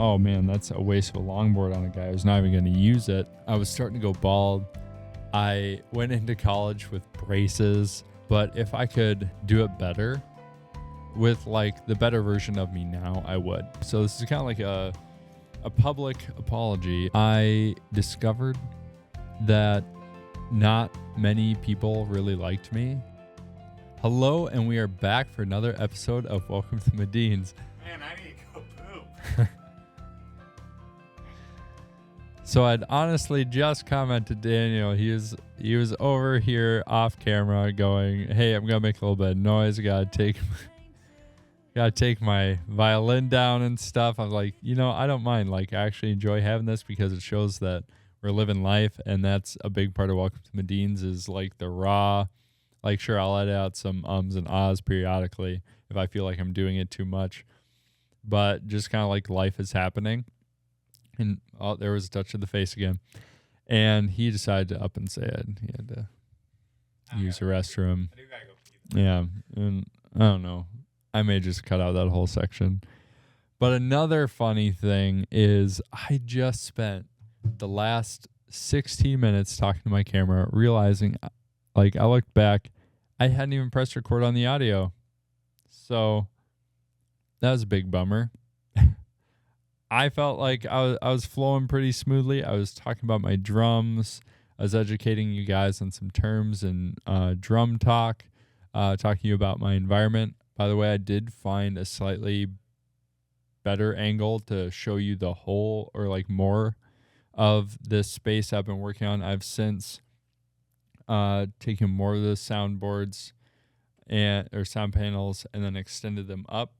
oh man, that's a waste of a longboard on a guy who's not even going to use it. I was starting to go bald. I went into college with braces, but if I could do it better with like the better version of me now, I would. So this is kind of like a public apology. I discovered that not many people really liked me. Hello, and we are back for another episode of Welcome to Medins. Man, I need to go poop. So I'd honestly just commented to Daniel. He was over here off camera going, "Hey, I'm gonna make a little bit of noise. Gotta take my violin down and stuff." I'm like, I don't mind. Like, I actually enjoy having this because it shows that we're living life, and that's a big part of Welcome to Medins is like the raw. Like, sure, I'll let out some ums and ahs periodically if I feel like I'm doing it too much, but just kind of like life is happening. And there was a touch of the face again. And he decided to up and say it. He had to use the restroom. I do gotta go pee. Yeah. And I don't know. I may just cut out that whole section. But another funny thing is I just spent the last 16 minutes talking to my camera, realizing, like, I looked back, I hadn't even pressed record on the audio. So that was a big bummer. I felt like I was flowing pretty smoothly. I was talking about my drums. I was educating you guys on some terms and drum talk, talking to you about my environment. By the way, I did find a slightly better angle to show you the whole or like more of this space I've been working on. I've since taken more of the soundboards or sound panels and then extended them up.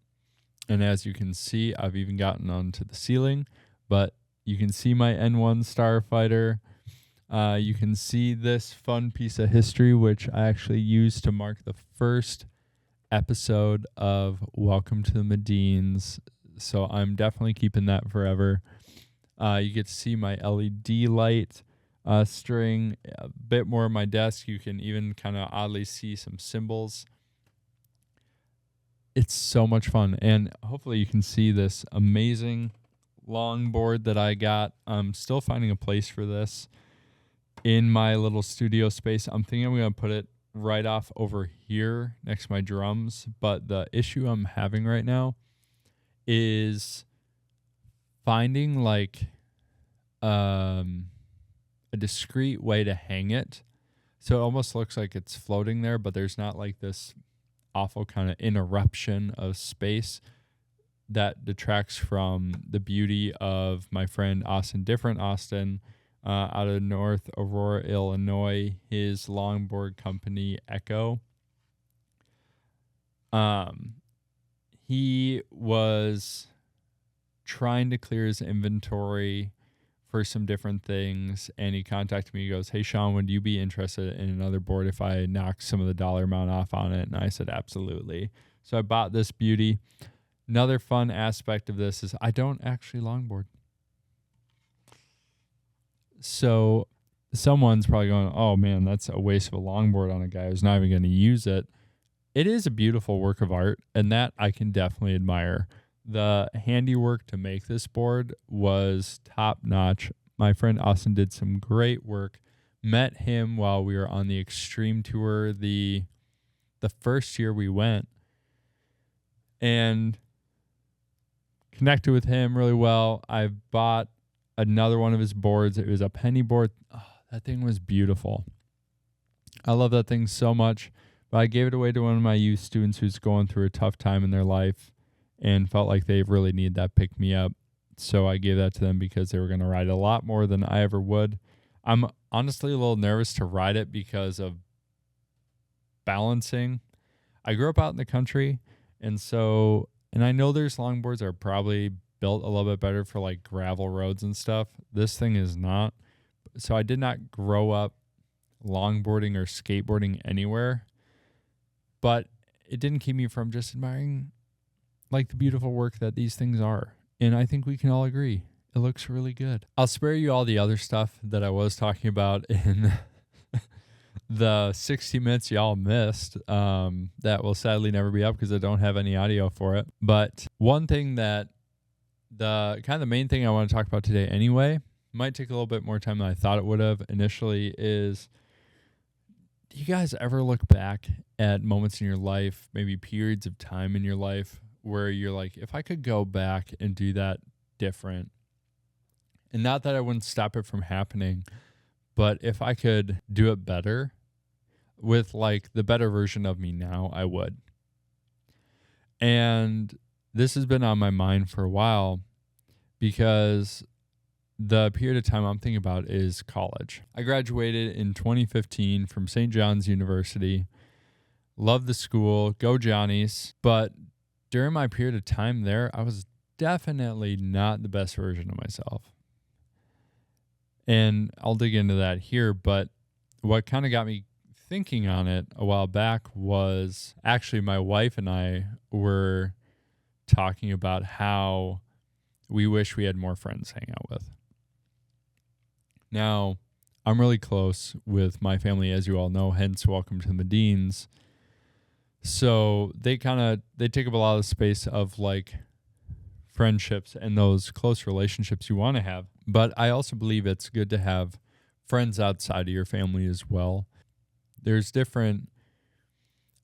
And as you can see, I've even gotten onto the ceiling, but you can see my N1 Starfighter. You can see this fun piece of history, which I actually used to mark the first episode of Welcome to the Medins. So I'm definitely keeping that forever. You get to see my LED light string, a bit more of my desk. You can even kind of oddly see some symbols. It's so much fun, and hopefully you can see this amazing longboard that I got. I'm still finding a place for this in my little studio space. I'm thinking I'm going to put it right off over here next to my drums, but the issue I'm having right now is finding like a discreet way to hang it. So it almost looks like it's floating there, but there's not like this awful kind of interruption of space that detracts from the beauty of my friend Austin out of North Aurora, Illinois, his longboard company Echo. He was trying to clear his inventory for some different things, and he contacted me. He goes, "Hey Sean, would you be interested in another board if I knock some of the dollar amount off on it?" And I said, absolutely. So I bought this beauty. Another fun aspect of this is I don't actually longboard. So someone's probably going, "Oh man, that's a waste of a longboard on a guy who's not even going to use it." It is a beautiful work of art, and that I can definitely admire. The handiwork to make this board was top notch. My friend Austin did some great work. Met him while we were on the Extreme Tour the first year we went, and connected with him really well. I bought another one of his boards. It was a penny board. Oh, that thing was beautiful. I love that thing so much, but I gave it away to one of my youth students who's going through a tough time in their life and felt like they really need that pick-me-up. So I gave that to them because they were going to ride a lot more than I ever would. I'm honestly a little nervous to ride it because of balancing. I grew up out in the country, and I know there's longboards that are probably built a little bit better for like gravel roads and stuff. This thing is not. So I did not grow up longboarding or skateboarding anywhere, but it didn't keep me from just admiring like the beautiful work that these things are. And I think we can all agree it looks really good. I'll spare you all the other stuff that I was talking about in the 60 minutes y'all missed. That will sadly never be up because I don't have any audio for it. But one thing that the main thing I want to talk about today anyway, might take a little bit more time than I thought it would have initially, is do you guys ever look back at moments in your life, maybe periods of time in your life where you're like, if I could go back and do that different, and not that I wouldn't stop it from happening, but if I could do it better with like the better version of me now, I would. And this has been on my mind for a while because the period of time I'm thinking about is college. I graduated in 2015 from St. John's University. Love the school, go Johnnies. But during my period of time there, I was definitely not the best version of myself. And I'll dig into that here. But what kind of got me thinking on it a while back was actually my wife and I were talking about how we wish we had more friends to hang out with. Now, I'm really close with my family, as you all know, hence welcome to the Medins. So they take up a lot of the space of like friendships and those close relationships you want to have. But I also believe it's good to have friends outside of your family as well. There's different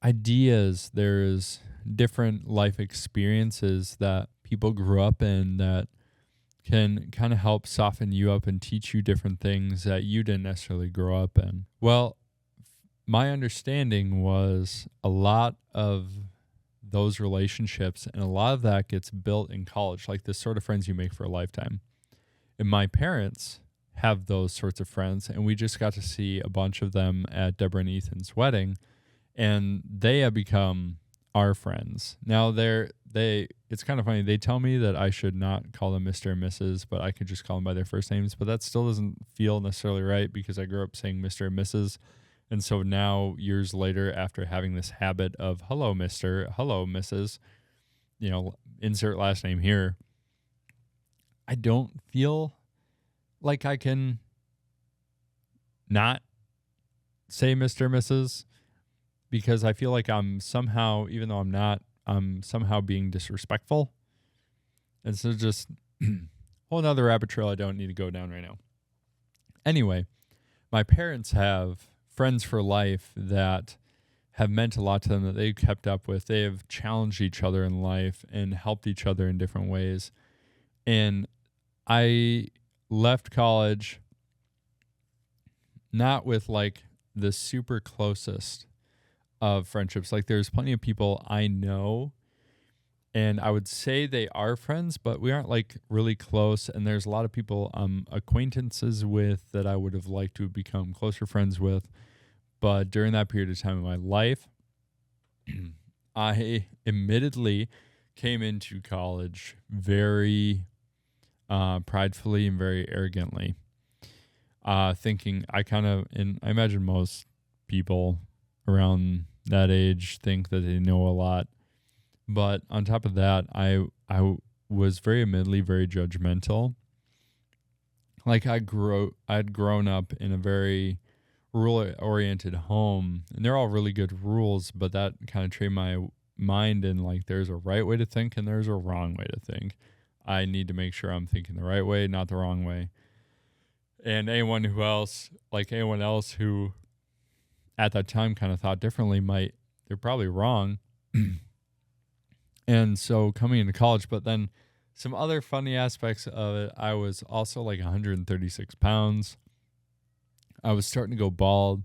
ideas, there's different life experiences that people grew up in that can kind of help soften you up and teach you different things that you didn't necessarily grow up in. Well, my understanding was a lot of those relationships and a lot of that gets built in college, like the sort of friends you make for a lifetime. And my parents have those sorts of friends, and we just got to see a bunch of them at Deborah and Ethan's wedding, and they have become our friends. Now it's kind of funny. They tell me that I should not call them Mr. and Mrs., but I could just call them by their first names, but that still doesn't feel necessarily right because I grew up saying Mr. and Mrs. And so now, years later, after having this habit of hello, Mr., hello, Mrs., insert last name here, I don't feel like I can not say Mr. and Mrs. because I feel like I'm somehow, even though I'm not, I'm somehow being disrespectful. And so just whole nother rabbit trail I don't need to go down right now. Anyway, my parents have friends for life that have meant a lot to them that they've kept up with. They have challenged each other in life and helped each other in different ways. And I left college not with like the super closest of friendships. Like there's plenty of people I know and I would say they are friends, but we aren't like really close. And there's a lot of people I'm acquaintances with that I would have liked to have become closer friends with. But during that period of time in my life, I admittedly came into college very pridefully and very arrogantly, thinking I imagine most people around that age think that they know a lot. But on top of that, I was very admittedly very judgmental. Like I'd grown up in a very rule-oriented home, and they're all really good rules, but that kind of trained my mind in like there's a right way to think and there's a wrong way to think. I need to make sure I'm thinking the right way, not the wrong way. And anyone else who at that time kind of thought differently they're probably wrong. And so coming into college, but then some other funny aspects of it, I was also like 136 pounds. I was starting to go bald.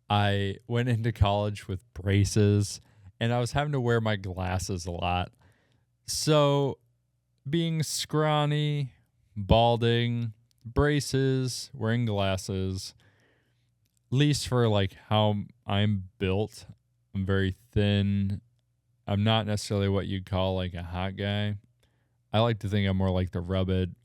I went into college with braces, and I was having to wear my glasses a lot. So being scrawny, balding, braces, wearing glasses, at least for like how I'm built, I'm very thin. I'm not necessarily what you'd call like a hot guy. I like to think I'm more like the rugged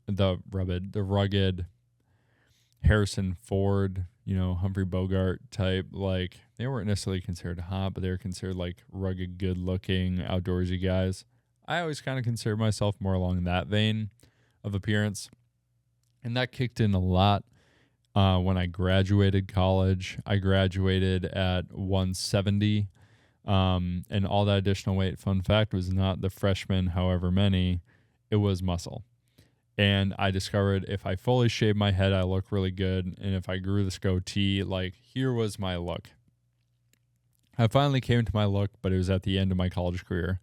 Harrison Ford, Humphrey Bogart type. Like they weren't necessarily considered hot, but they were considered like rugged, good looking, outdoorsy guys. I always kind of consider myself more along that vein of appearance. And that kicked in a lot when I graduated college. I graduated at 170. And all that additional weight, fun fact, was not the freshman however many, it was muscle. And I discovered if I fully shaved my head, I look really good. And if I grew this goatee, like, here was my look. I finally came to my look, but it was at the end of my college career.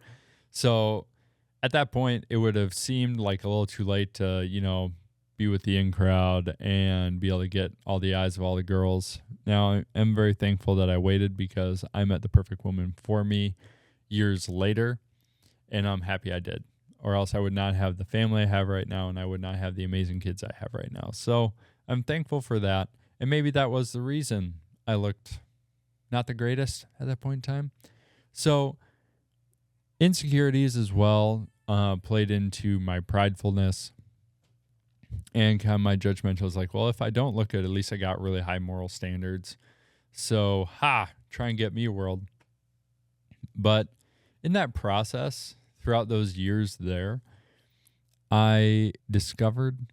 So at that point, it would have seemed like a little too late to, be with the in crowd and be able to get all the eyes of all the girls. Now, I'm very thankful that I waited because I met the perfect woman for me years later, and I'm happy I did. Or else I would not have the family I have right now, and I would not have the amazing kids I have right now. So I'm thankful for that. And maybe that was the reason I looked not the greatest at that point in time. So insecurities as well played into my pridefulness and kind of my judgmental was like, well, if I don't look good, at least I got really high moral standards. So, try and get me a world. But in that process, throughout those years there, I discovered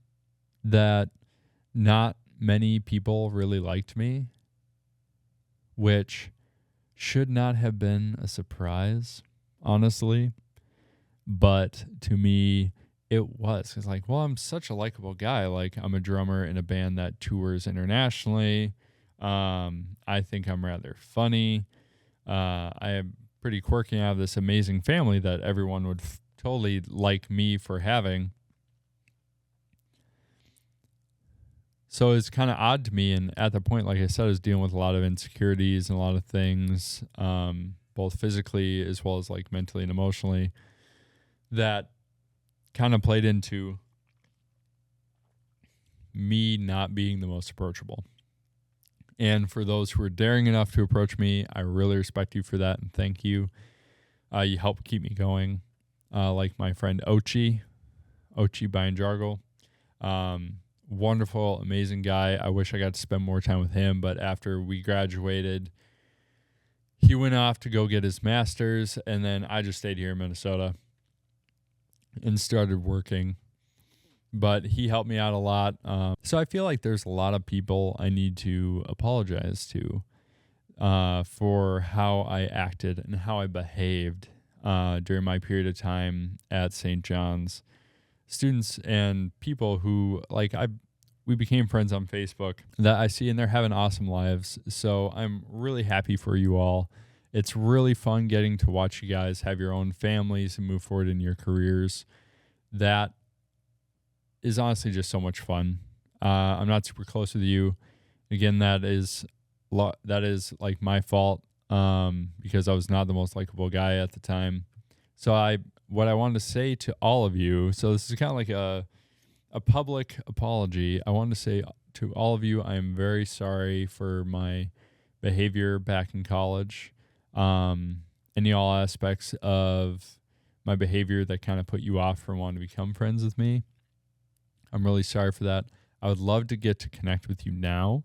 that not many people really liked me, which should not have been a surprise, honestly. But to me, it was. It's like, well, I'm such a likable guy. Like, I'm a drummer in a band that tours internationally. I think I'm rather funny. I am pretty quirky. I have this amazing family that everyone would totally like me for having. So it's kind of odd to me. And at the point, like I said, I was dealing with a lot of insecurities and a lot of things, both physically as well as like mentally and emotionally, that kind of played into me not being the most approachable. And for those who are daring enough to approach me, I really respect you for that and thank you. You help keep me going. Like my friend Ochi Bayanjargle. Wonderful, amazing guy. I wish I got to spend more time with him, but after we graduated, he went off to go get his master's, and then I just stayed here in Minnesota and started working. But he helped me out a lot. So I feel like there's a lot of people I need to apologize to for how I acted and how I behaved during my period of time at St. John's. Students and people who, like, we became friends on Facebook that I see, and they're having awesome lives. So I'm really happy for you all. It's really fun getting to watch you guys have your own families and move forward in your careers. That is honestly just so much fun. I'm not super close with you. Again, that is like my fault because I was not the most likable guy at the time. So what I wanted to say to all of you, so this is kind of like a public apology. I wanted to say to all of you, I am very sorry for my behavior back in college. Any all aspects of my behavior that kind of put you off from wanting to become friends with me. I'm really sorry for that. I would love to get to connect with you now,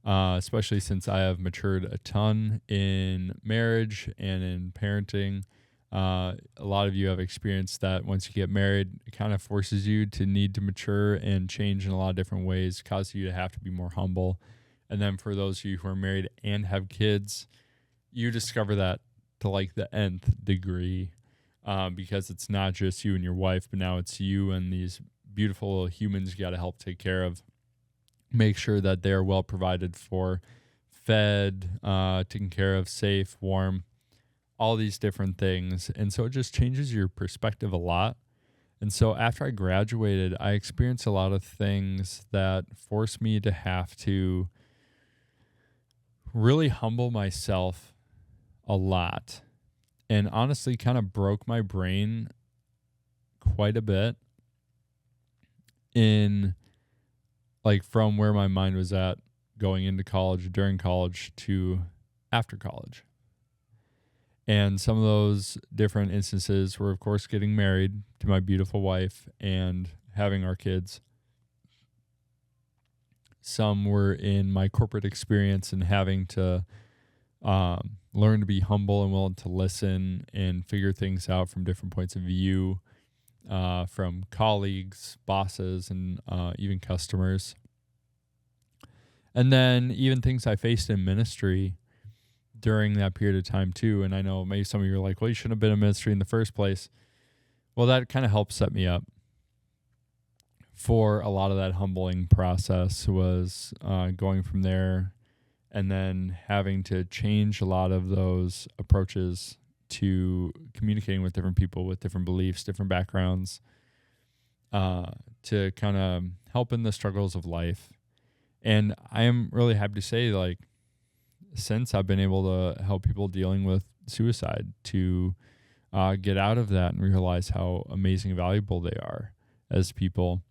especially since I have matured a ton in marriage and in parenting. A lot of you have experienced that once you get married, it kind of forces you to need to mature and change in a lot of different ways, causes you to have to be more humble. And then for those of you who are married and have kids, you discover that to like the nth degree because it's not just you and your wife, but now it's you and these beautiful humans you got to help take care of. Make sure that they're well provided for, fed, taken care of, safe, warm, all these different things. And so it just changes your perspective a lot. And so after I graduated, I experienced a lot of things that forced me to have to really humble myself a lot. And honestly kind of broke my brain quite a bit in like from where my mind was at going into college, during college to after college. And some of those different instances were, of course, getting married to my beautiful wife and having our kids. Some were in my corporate experience and having to learn to be humble and willing to listen and figure things out from different points of view, from colleagues, bosses, and even customers. And then even things I faced in ministry during that period of time too. And I know maybe some of you are like, well, you shouldn't have been in ministry in the first place. Well, that kind of helped set me up for a lot of that humbling process was going from there and then having to change a lot of those approaches to communicating with different people with different beliefs, different backgrounds, to kind of help in the struggles of life. And I am really happy to say, like, since I've been able to help people dealing with suicide to get out of that and realize how amazing and valuable they are as people,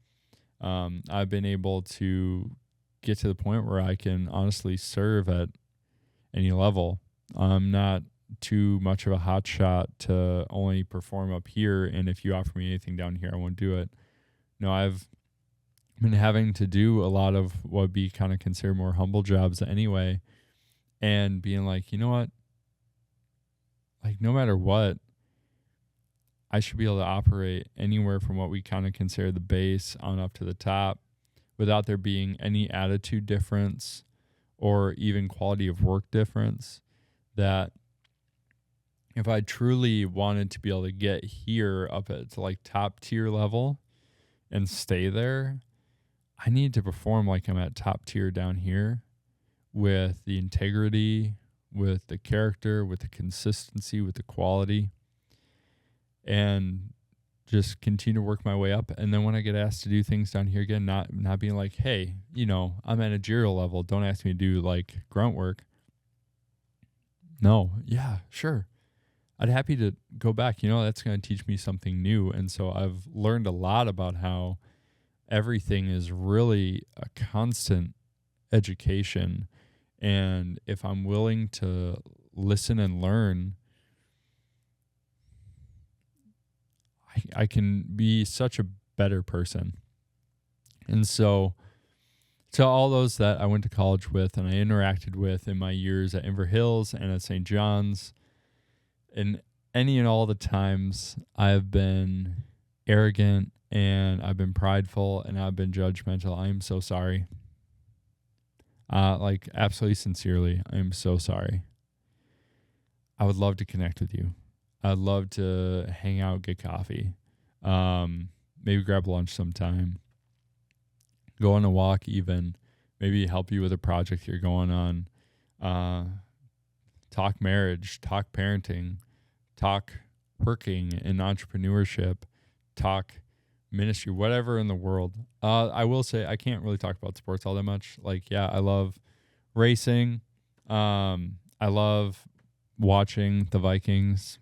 I've been able to get to the point where I can honestly serve at any level. I'm not too much of a hot shot to only perform up here, and if you offer me anything down here, I won't do it. No, I've been having to do a lot of what would be kind of considered more humble jobs anyway, and being like, you know what? Like, no matter what, I should be able to operate anywhere from what we kind of consider the base on up to the top without there being any attitude difference or even quality of work difference. That if I truly wanted to be able to get here up at like top tier level and stay there, I need to perform like I'm at top tier down here with the integrity, with the character, with the consistency, with the quality, and just continue to work my way up. And then when I get asked to do things down here again, not being like, hey, I'm managerial level, don't ask me to do like grunt work. No, yeah, sure. I'd happy to go back. That's going to teach me something new. And so I've learned a lot about how everything is really a constant education. And if I'm willing to listen and learn, I can be such a better person. And so to all those that I went to college with and I interacted with in my years at Inver Hills and at St. John's, and any and all the times I've been arrogant and I've been prideful and I've been judgmental, I am so sorry. Like, absolutely sincerely, I am so sorry. I would love to connect with you. I'd love to hang out, get coffee, maybe grab lunch sometime, go on a walk even, maybe help you with a project you're going on, talk marriage, talk parenting, talk working in entrepreneurship, talk ministry, whatever in the world. I will say I can't really talk about sports all that much. Like, yeah, I love racing. I love watching the Vikings.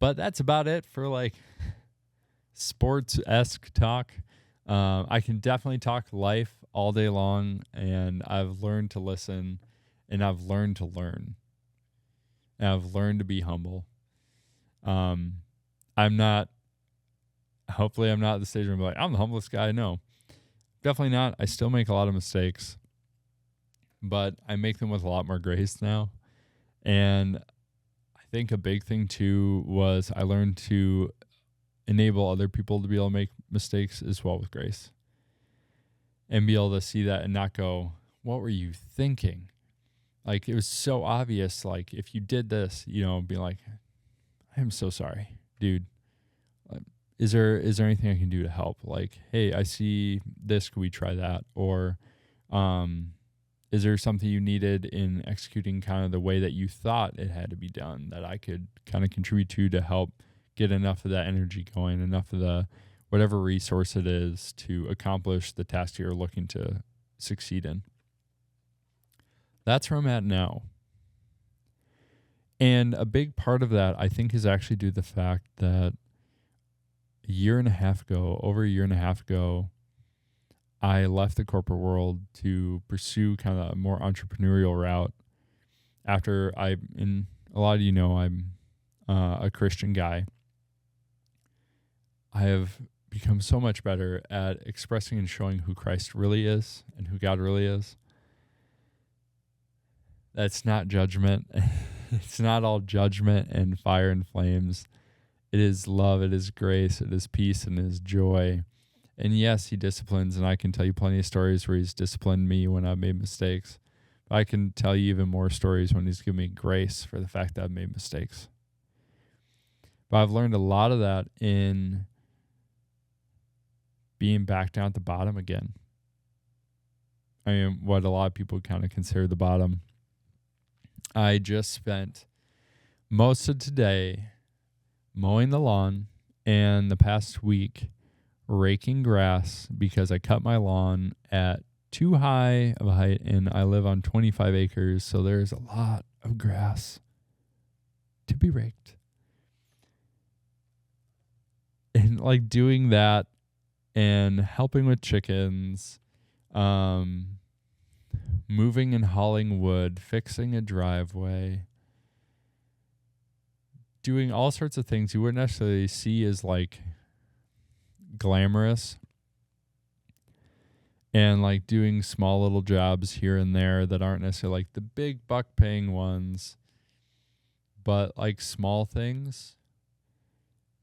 But that's about it for like sports-esque talk. I can definitely talk life all day long, and I've learned to listen, and I've learned to learn. And I've learned to be humble. Hopefully I'm not at the stage where I'm like, I'm the humblest guy. No, definitely not. I still make a lot of mistakes, but I make them with a lot more grace now. And I think a big thing too was I learned to enable other people to be able to make mistakes as well with grace, and be able to see that and not go, what were you thinking? Like, it was so obvious. Like, if you did this, be like, I'm so sorry, dude. Is there anything I can do to help? Like, hey, I see this. Could we try that? Or, is there something you needed in executing kind of the way that you thought it had to be done that I could kind of contribute to help get enough of that energy going, enough of the whatever resource it is to accomplish the task you're looking to succeed in? That's where I'm at now. And a big part of that, I think, is actually due to the fact that over a year and a half ago, I left the corporate world to pursue kind of a more entrepreneurial route. After and a lot of you know, I'm a Christian guy. I have become so much better at expressing and showing who Christ really is and who God really is. That's not judgment. It's not all judgment and fire and flames. It is love, it is grace, it is peace, and it is joy. And yes, he disciplines, and I can tell you plenty of stories where he's disciplined me when I've made mistakes. But I can tell you even more stories when he's given me grace for the fact that I've made mistakes. But I've learned a lot of that in being back down at the bottom again. I mean, what a lot of people kind of consider the bottom. I just spent most of today mowing the lawn and the past week raking grass because I cut my lawn at too high of a height, and I live on 25 acres, so there's a lot of grass to be raked. And like doing that and helping with chickens, moving and hauling wood, fixing a driveway, doing all sorts of things you wouldn't necessarily see as like glamorous, and like doing small little jobs here and there that aren't necessarily like the big buck paying ones, but like small things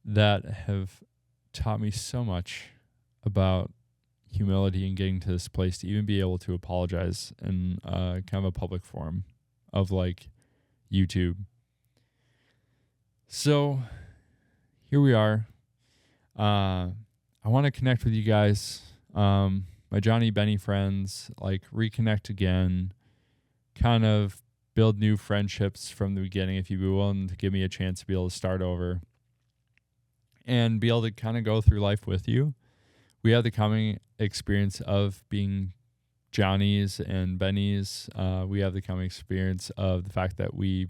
that have taught me so much about humility and getting to this place to even be able to apologize in kind of a public forum of like YouTube. So here we are. I want to connect with you guys, my Johnny Benny friends, like reconnect again, kind of build new friendships from the beginning if you'd be willing to give me a chance to be able to start over and be able to kind of go through life with you. We have the common experience of being Johnnies and Bennies. We have the common experience of the fact that we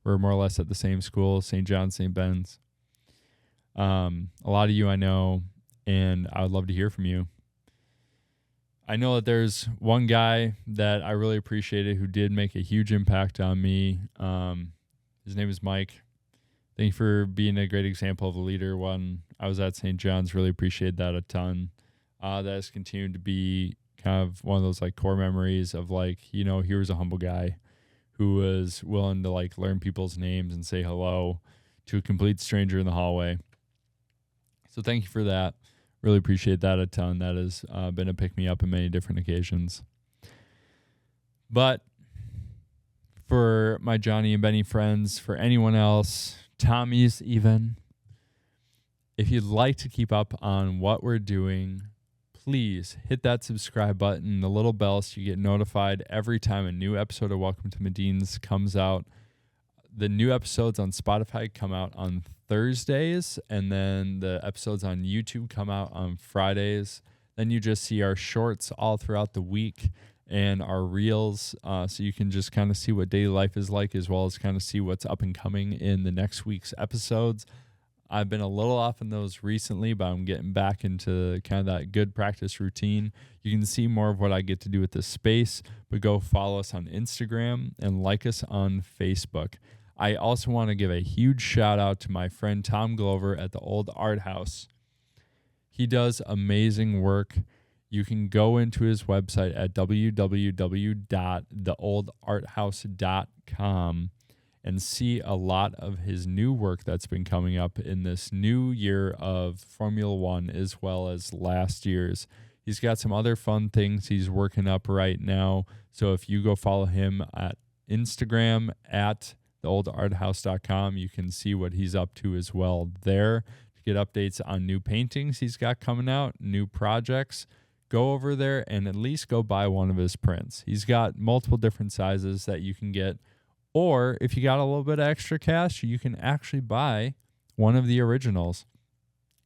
were more or less at the same school, St. John's, St. Ben's. A lot of you I know, and I would love to hear from you. I know that there's one guy that I really appreciated who did make a huge impact on me. His name is Mike. Thank you for being a great example of a leader when I was at St. John's. Really appreciate that a ton. That has continued to be kind of one of those like core memories of like, you know, he was a humble guy who was willing to like learn people's names and say hello to a complete stranger in the hallway. So thank you for that. Really appreciate that a ton. That has been a pick me up in many different occasions. But for my Johnny and Benny friends, for anyone else, Tommy's even, if you'd like to keep up on what we're doing, please hit that subscribe button, the little bell, so you get notified every time a new episode of Welcome to Medins comes out. The new episodes on Spotify come out on Thursdays, and then the episodes on YouTube come out on Fridays. Then you just see our shorts all throughout the week and our reels, so you can just kind of see what daily life is like, as well as kind of see what's up and coming in the next week's episodes. I've been a little off in those recently, but I'm getting back into kind of that good practice routine. You can see more of what I get to do with this space, but go follow us on Instagram and like us on Facebook. I also want to give a huge shout out to my friend Tom Glover at the Old Art House. He does amazing work. You can go into his website at www.theoldarthouse.com and see a lot of his new work that's been coming up in this new year of Formula One, as well as last year's. He's got some other fun things he's working up right now. So if you go follow him at Instagram at theoldarthouse.com, you can see what he's up to as well there. To get updates on new paintings he's got coming out, new projects, go over there and at least go buy one of his prints. He's got multiple different sizes that you can get. Or if you got a little bit of extra cash, you can actually buy one of the originals.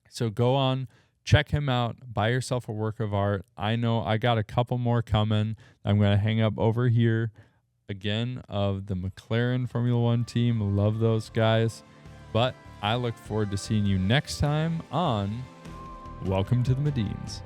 So go on, check him out, buy yourself a work of art. I know I got a couple more coming. I'm going to hang up over here again of the McLaren Formula One team. Love those guys. But I look forward to seeing you next time on Welcome to the Medins.